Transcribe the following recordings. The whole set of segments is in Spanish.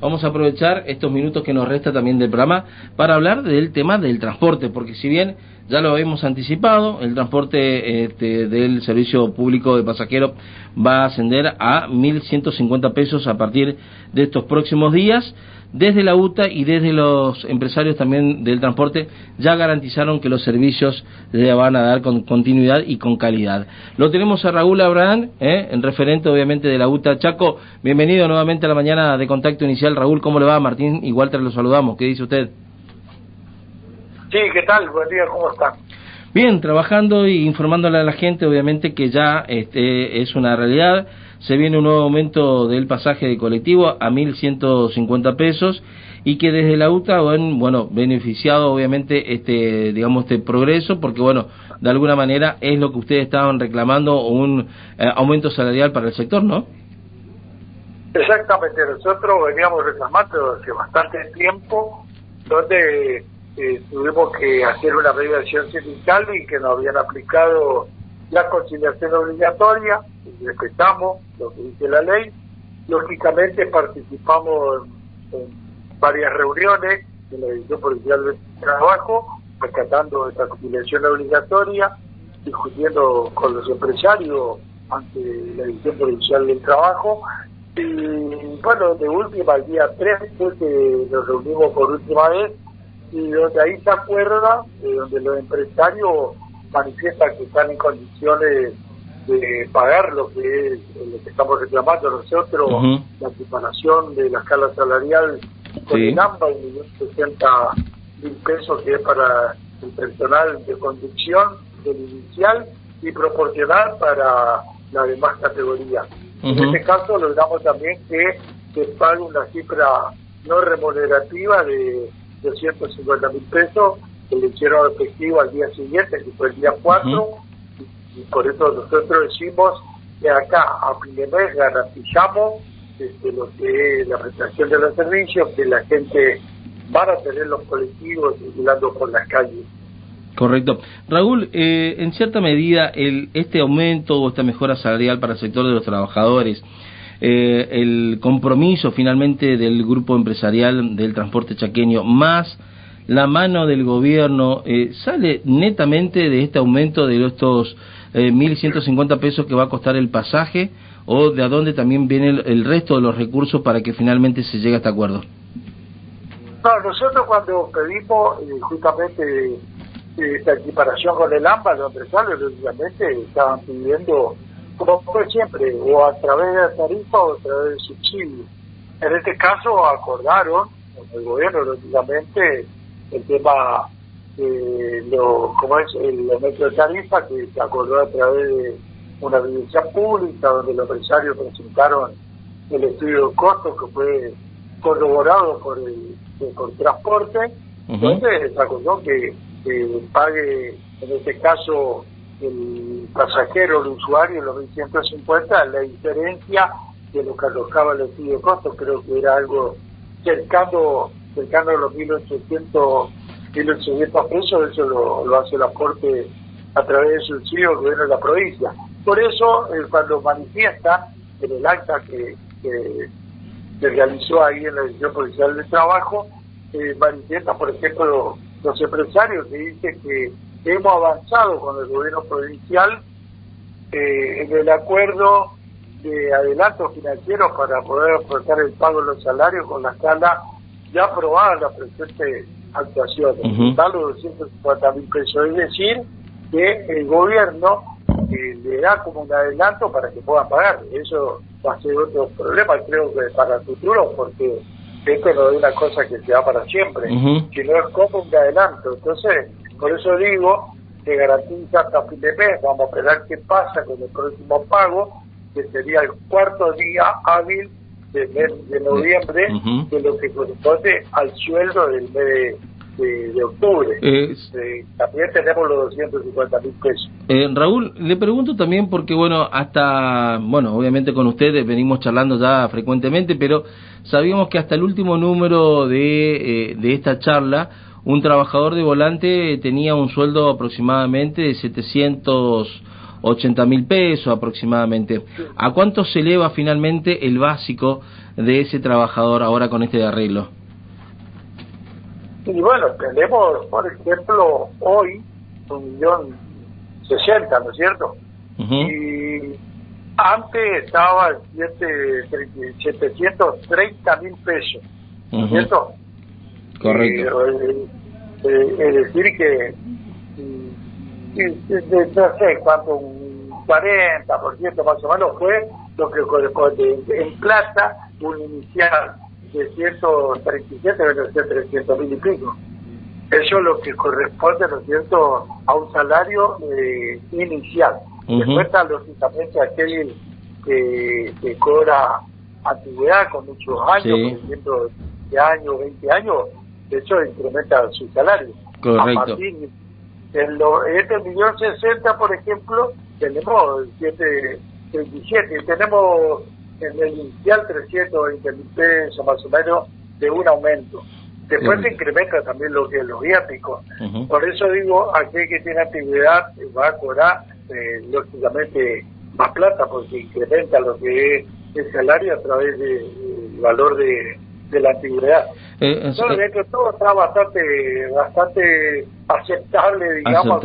vamos a aprovechar estos minutos que nos resta también del programa para hablar del tema del transporte, porque si bien ya lo habíamos anticipado, el transporte del servicio público de pasajeros va a ascender a 1.150 pesos a partir de estos próximos días. Desde la UTA y desde los empresarios también del transporte ya garantizaron que los servicios le van a dar con continuidad y con calidad. Lo tenemos a Raúl Abraham, el referente obviamente de la UTA Chaco. Bienvenido nuevamente a la mañana de Contacto Inicial. Raúl, ¿cómo le va? Martín y Walter lo saludamos. ¿Qué dice usted? Sí, ¿qué tal? Buen día, ¿cómo está? Bien, trabajando y informándole a la gente, obviamente que ya es una realidad. Se viene un nuevo aumento del pasaje de colectivo a 1.150 pesos y que desde la UTA han, beneficiado obviamente este progreso, porque de alguna manera es lo que ustedes estaban reclamando, un aumento salarial para el sector, ¿no? Exactamente, nosotros veníamos reclamando hace bastante tiempo, donde tuvimos que hacer una mediación sindical y que nos habían aplicado la conciliación obligatoria, y respetamos lo que dice la ley. Lógicamente participamos en varias reuniones de la División Provincial del Trabajo, rescatando esta conciliación obligatoria, discutiendo con los empresarios ante la División Provincial del Trabajo. Y de última, el día 3 fue que nos reunimos por última vez, y donde ahí se acuerda, donde los empresarios manifiestan que están en condiciones de pagar lo que estamos reclamando nosotros, la equiparación de la escala salarial con el AMBA, 1.060.000 pesos, que es para el personal de conducción del inicial, y proporcional para las demás categorías. En este caso logramos también que se pague una cifra no remunerativa de 250.000 pesos, que le hicieron efectivo al día siguiente, que fue el día 4, y por eso nosotros decimos que acá a fin de mes garantizamos lo que es la prestación de los servicios, que la gente va a tener los colectivos circulando por las calles. Correcto. Raúl, en cierta medida este aumento o esta mejora salarial para el sector de los trabajadores, el compromiso finalmente del grupo empresarial del transporte chaqueño, más la mano del gobierno, ¿sale netamente de este aumento de estos 1.150 pesos que va a costar el pasaje, o de a dónde también viene el resto de los recursos para que finalmente se llegue a este acuerdo? No, nosotros cuando pedimos justamente esta equiparación con el AMBA, los empresarios lógicamente estaban pidiendo, como fue siempre, o a través de la tarifa o a través de subsidios. En este caso acordaron con el gobierno lógicamente el tema el aumento de tarifa, que se acordó a través de una audiencia pública donde los empresarios presentaron el estudio de costos, que fue corroborado por transporte, donde se acordó que pague, en este caso, el pasajero, el usuario, los 1.150, la diferencia de lo que alojaba el estudio de costos. Creo que era algo cercano a los 1.800 pesos. Eso lo hace el aporte a través del subsidio del gobierno de la provincia. Por eso, cuando manifiesta en el acta que se realizó ahí en la División Provincial del Trabajo, manifiesta, por ejemplo, los empresarios, que dicen que hemos avanzado con el gobierno provincial en el acuerdo de adelantos financieros para poder aportar el pago de los salarios con la escala ya aprobada en la presente actuación, total de 250.000 pesos. Es decir, que el gobierno le da como un adelanto para que puedan pagar. Eso va a ser otro problema, creo que para el futuro, porque esto no es una cosa que se da para siempre, sino es como un adelanto. Entonces, por eso digo que garantiza hasta fin de mes. Vamos a esperar qué pasa con el próximo pago, que sería el cuarto día hábil del mes de noviembre, de lo que corresponde al sueldo del mes de octubre. También tenemos los 250.000 pesos. Raúl, le pregunto también porque, obviamente con ustedes venimos charlando ya frecuentemente, pero sabíamos que hasta el último número de esta charla, un trabajador de volante tenía un sueldo aproximadamente de 780.000 pesos aproximadamente. ¿A cuánto se eleva finalmente el básico de ese trabajador ahora con este arreglo? Y bueno, tenemos, por ejemplo, hoy 1.060.000, ¿no es cierto? Y antes estaba 730.000 pesos, ¿no es cierto? Correcto. Es decir que, no sé cuánto, un 40% más o menos fue lo que corresponde en plata, un inicial de 137, debe ser 300.000 y pico. Eso es lo que corresponde, ¿no es cierto?, a un salario inicial. Después está, lógicamente, aquel que cobra antigüedad con muchos años, por ejemplo, 10 años, 20 años, eso incrementa su salario. Correcto. A partir de este 1.060.000, por ejemplo, tenemos 737, y tenemos en el inicial 320.000 pesos más o menos de un aumento. Después se incrementa también lo que es los viáticos. Por eso digo, aquel que tiene antigüedad va a cobrar lógicamente más plata, porque incrementa lo que es el salario a través del valor de la antigüedad. Todo está bastante aceptable, digamos,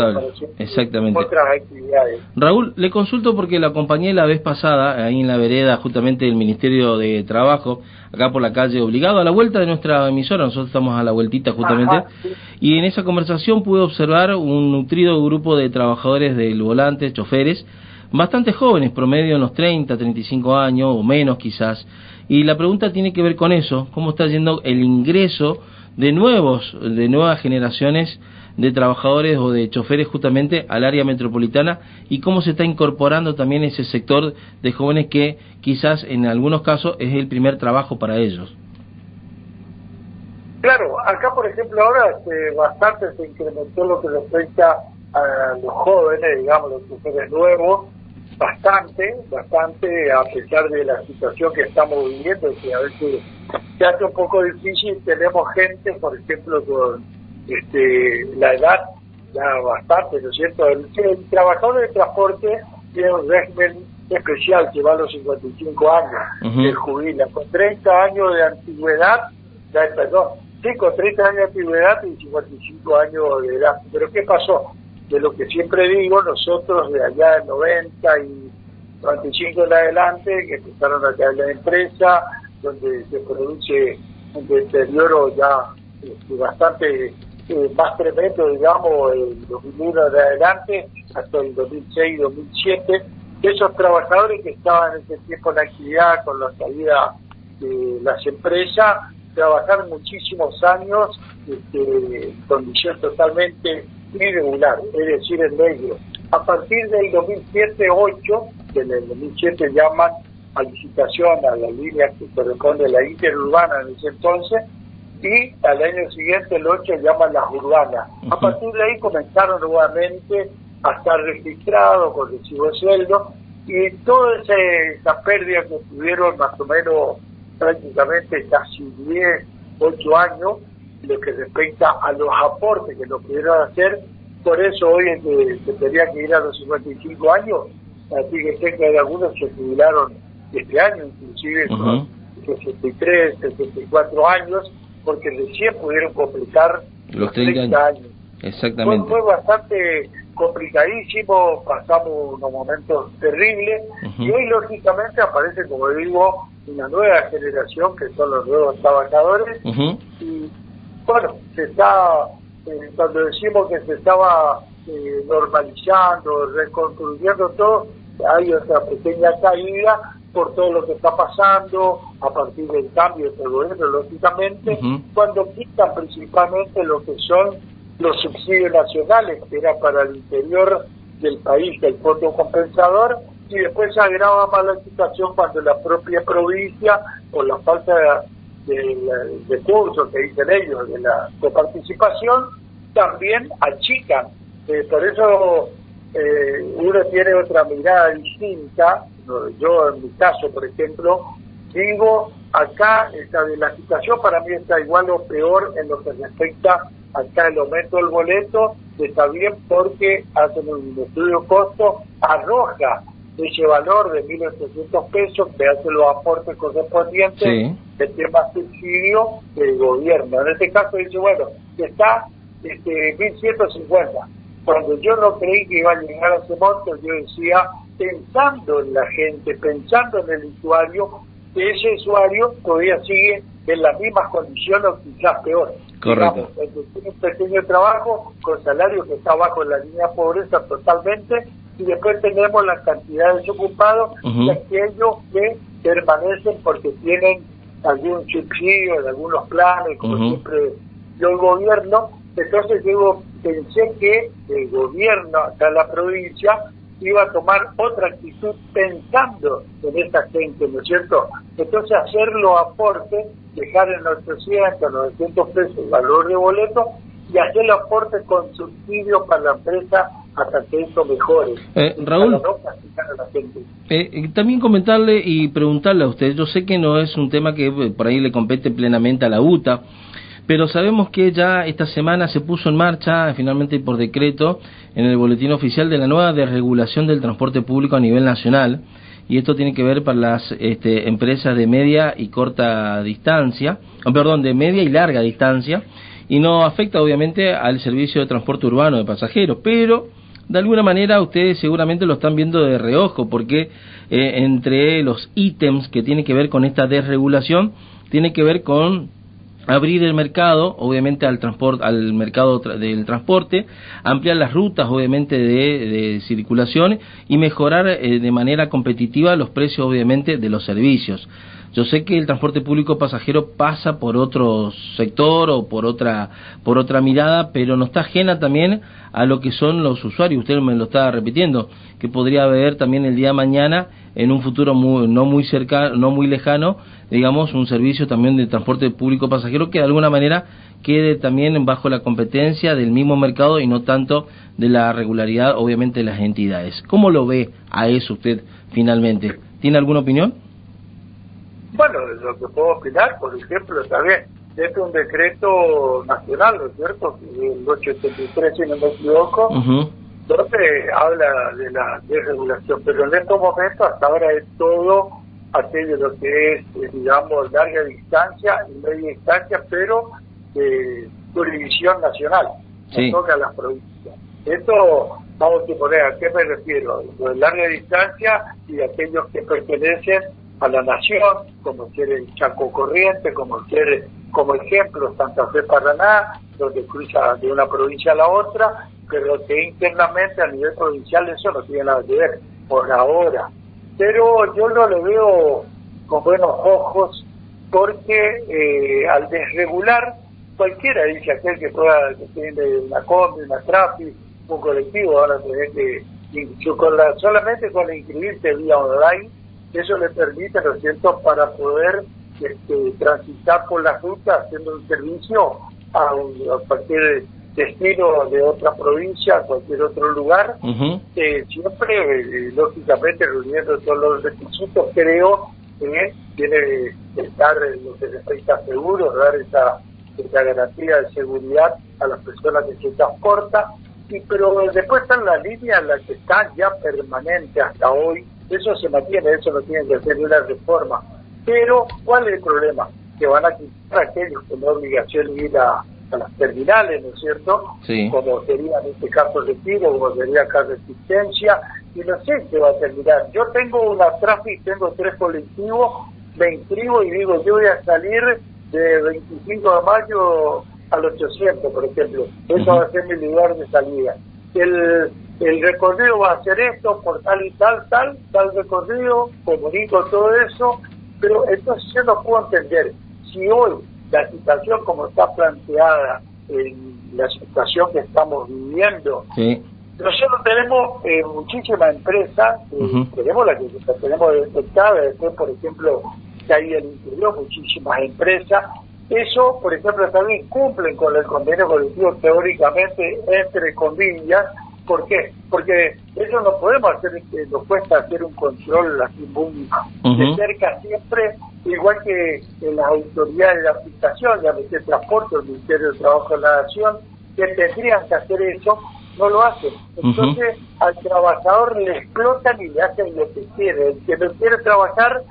exactamente, con otras actividades. Raúl, le consulto porque lo acompañé la vez pasada, ahí en la vereda justamente del Ministerio de Trabajo, acá por la calle Obligado, a la vuelta de nuestra emisora, nosotros estamos a la vueltita justamente, y en esa conversación pude observar un nutrido grupo de trabajadores del volante, choferes, bastante jóvenes, promedio en los 30, 35 años o menos quizás, y la pregunta tiene que ver con eso, cómo está yendo el ingreso de nuevas generaciones de trabajadores o de choferes justamente al área metropolitana, y cómo se está incorporando también ese sector de jóvenes que quizás en algunos casos es el primer trabajo para ellos. Claro, acá por ejemplo ahora bastante se incrementó lo que respecta a los jóvenes, digamos, los choferes nuevos, bastante, a pesar de la situación que estamos viviendo, que a veces se hace un poco difícil. Tenemos gente, por ejemplo, con la edad ya bastante, ¿no es cierto? El trabajador de transporte tiene un régimen especial que va a los 55 años, se jubila, con 30 años de antigüedad, con 30 años de antigüedad y 55 años de edad. Pero ¿qué pasó? De lo que siempre digo, nosotros de allá del 90 y 95 en adelante, que empezaron a caer la empresa, donde se produce un deterioro ya bastante más tremendo, digamos, el 2001 de adelante, hasta el 2006, 2007, esos trabajadores que estaban en ese tiempo en actividad con la salida de las empresas, trabajaron muchísimos años en condición totalmente irregular, es decir, en negro. A partir del 2007-8, que en el 2007 llaman a licitación a la línea que corresponde a la interurbana en ese entonces, y al año siguiente, el 8, llaman las urbanas. A partir de ahí comenzaron nuevamente a estar registrados con recibo de sueldo, y toda esa pérdida que tuvieron más o menos prácticamente casi 10, 8 años, lo que respecta a los aportes que nos pudieron hacer. Por eso hoy se tenía que ir a los 55 años, así que sé que algunos se jubilaron este año, inclusive con 63, 64 años, porque recién pudieron completar los 30 años. Exactamente. Fue bastante complicadísimo, pasamos unos momentos terribles, y hoy lógicamente aparece, como digo, una nueva generación que son los nuevos trabajadores, y bueno, se está, cuando decimos que se estaba normalizando, reconstruyendo todo, hay otra pequeña caída por todo lo que está pasando a partir del cambio del gobierno, lógicamente, cuando quitan principalmente lo que son los subsidios nacionales, que era para el interior del país, el fondo compensador, y después se agrava más la situación cuando la propia provincia, por la falta de cursos que dicen ellos, de la coparticipación, también achican. Por eso uno tiene otra mirada distinta. Yo en mi caso, por ejemplo, digo, acá la situación para mí está igual o peor en lo que respecta acá el aumento del boleto, está bien porque hacen un estudio costo, arroja ese valor de 1.800 pesos, que hace los aportes correspondientes, sí, el tema subsidio del gobierno. En este caso dice, bueno, está 1.150. Cuando yo no creí que iba a llegar a ese monto, yo decía, pensando en la gente, pensando en el usuario, que ese usuario todavía sigue en las mismas condiciones o quizás peor. correcto. Digamos, el que tiene un pequeño trabajo con salario que está bajo la línea de pobreza totalmente, y después tenemos la cantidad de desocupados y aquellos que permanecen porque tienen algún subsidio en algunos planes, como siempre dio el gobierno. Entonces yo pensé que el gobierno acá en la provincia iba a tomar otra actitud pensando en esta gente, ¿no es cierto? Entonces hacer los aportes, dejar en 800, 900 pesos el valor de boleto y hacer el aporte con subsidio para la empresa hasta que eso mejore. Raúl, no castigar a la gente. También comentarle y preguntarle a usted, yo sé que no es un tema que por ahí le compete plenamente a la UTA, pero sabemos que ya esta semana se puso en marcha, finalmente por decreto, en el boletín oficial de la nueva desregulación del transporte público a nivel nacional, y esto tiene que ver para las empresas de media y corta distancia, de media y larga distancia, y no afecta obviamente al servicio de transporte urbano de pasajeros, pero de alguna manera ustedes seguramente lo están viendo de reojo, porque entre los ítems que tiene que ver con esta desregulación, tiene que ver con abrir el mercado, obviamente al mercado del transporte, ampliar las rutas, obviamente, de circulación y mejorar de manera competitiva los precios, obviamente, de los servicios. Yo sé que el transporte público pasajero pasa por otro sector o por otra mirada, pero no está ajena también a lo que son los usuarios. Usted me lo está repitiendo, que podría haber también el día de mañana, en un futuro no muy lejano, digamos, un servicio también de transporte público pasajero que de alguna manera quede también bajo la competencia del mismo mercado y no tanto de la regularidad, obviamente, de las entidades. ¿Cómo lo ve a eso usted finalmente? ¿Tiene alguna opinión? Bueno, lo que puedo opinar, por ejemplo, está bien, este es un decreto nacional, ¿no es cierto? El 883, si no me equivoco, donde habla de la desregulación, pero en estos momentos hasta ahora es todo aquello lo que es, digamos, larga distancia y media distancia, pero jurisdicción nacional, sí, no toca a las provincias. Esto, vamos a poner, ¿a qué me refiero? Lo de larga distancia y aquellos que pertenecen a la nación, como quiere el Chaco Corriente, como quiere, como ejemplo, Santa Fe Paraná, donde cruza de una provincia a la otra, pero que internamente a nivel provincial eso no tiene nada que ver por ahora. Pero yo no lo veo con buenos ojos, porque al desregular, cualquiera dice aquel que pueda, que tiene una combi, una trafi, un colectivo, ahora tener que, solamente con inscribirse vía online, eso le permite, ¿no es cierto?, para poder transitar por la ruta haciendo un servicio a cualquier destino de otra provincia, a cualquier otro lugar, siempre, lógicamente, reuniendo todos los requisitos. Creo que tiene que estar lo que respecta a seguros, dar esa garantía de seguridad a las personas que se transportan, pero después están las líneas en las que están ya permanentes hasta hoy. Eso se mantiene, eso no tiene que hacer una reforma. Pero, ¿cuál es el problema? Que van a quitar a aquellos con la obligación de ir a las terminales, ¿no es cierto? Sí. Como sería en este caso Retiro, como sería acá Resistencia, y no sé qué va a terminar. Yo tengo una tráfico, tengo 3 colectivos, me inscribo y digo, yo voy a salir de 25 de mayo al 800, por ejemplo. Eso va a ser mi lugar de salida. El recorrido va a ser esto, por tal y tal recorrido, comunico todo eso, pero entonces yo no puedo entender si hoy la situación como está planteada, en la situación que estamos viviendo, nosotros tenemos muchísimas empresas, tenemos la que tenemos detectada, después por ejemplo que hay el interior muchísimas empresas. Eso, por ejemplo, también cumplen con el convenio colectivo teóricamente, entre comillas. ¿Por qué? Porque eso no podemos hacer, nos cuesta hacer un control así muy de cerca siempre, igual que en las autoridades de aplicación, ya sea Transporte, el Ministerio de Trabajo de la Nación, que tendrían que hacer eso, no lo hacen. Entonces al trabajador le explotan y le hacen lo que quiere. El que no quiere trabajar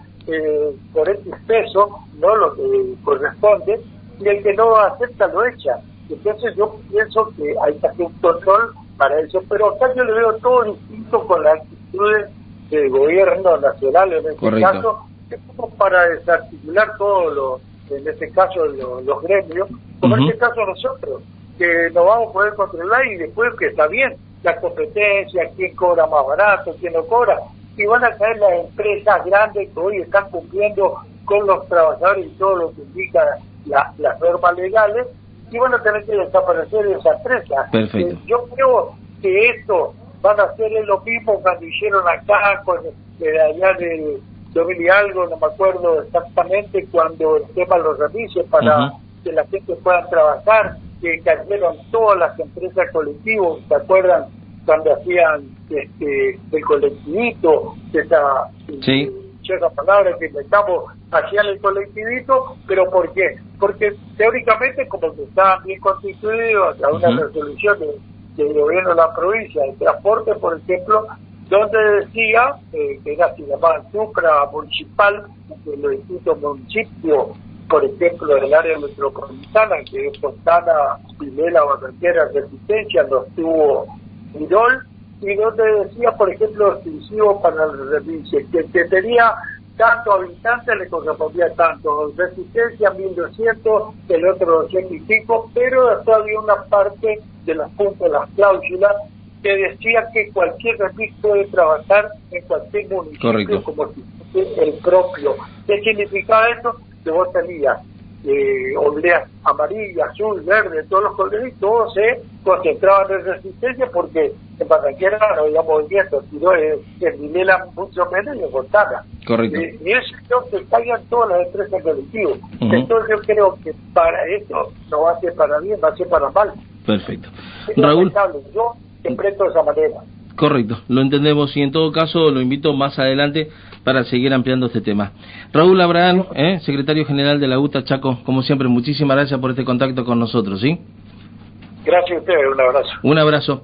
por X peso, no lo que corresponde, y el que no acepta lo echa. Entonces yo pienso que hay que hacer un control para eso, pero acá yo le veo todo distinto con las actitudes del gobierno nacional en este caso, que es como para desarticular todo en este caso los gremios, como en este caso nosotros, que nos vamos a poder controlar y después que está bien, la competencia, quién cobra más barato, quién no cobra, y van a caer las empresas grandes que hoy están cumpliendo con los trabajadores y todo lo que indica las normas legales, y van a tener que desaparecer esas empresas. Perfecto. Yo creo que esto van a hacer lo mismo cuando hicieron acá, con allá de 2000 y algo, no me acuerdo exactamente, cuando el tema de los remises para que la gente pueda trabajar, que cayeron todas las empresas colectivas, ¿se acuerdan? Cuando hacían el colectivito, esa checa palabra que inventamos, hacían el colectivito, pero ¿por qué? Porque teóricamente como que estaban bien constituidos, a una resolución del gobierno de la provincia de transporte, por ejemplo, donde decía que era, se llamaba supra municipal, de los distintos municipios, por ejemplo, del área metropolitana, que es Fontana, Pilela, Barranquera, Resistencia, donde estuvo Mirol, y donde decía, por ejemplo, exclusivo para el remise, que tenía tanto habitantes le correspondía tanto, Resistencia 1200, el otro 200 y pico, pero después había una parte de las puntos de las cláusulas que decía que cualquier remis puede trabajar en cualquier municipio como si fuese el propio. ¿Qué significaba eso? Que vos tenías obleas amarillas, azul, verde, todos los colores, y todos se concentraban en Resistencia, porque en Barranquera no había movimiento, sino en Vilela mucho menos y en Fontana. Correcto. Y eso es que caigan todas las empresas colectivas. Entonces yo creo que para eso no va a ser para bien, va a ser para mal. Perfecto. Es Raúl, yo interpreto de esa manera. Correcto, lo entendemos y en todo caso lo invito más adelante para seguir ampliando este tema. Raúl Abraham, secretario general de la UTA Chaco, como siempre, muchísimas gracias por este contacto con nosotros, ¿sí? Gracias a ustedes, un abrazo. Un abrazo.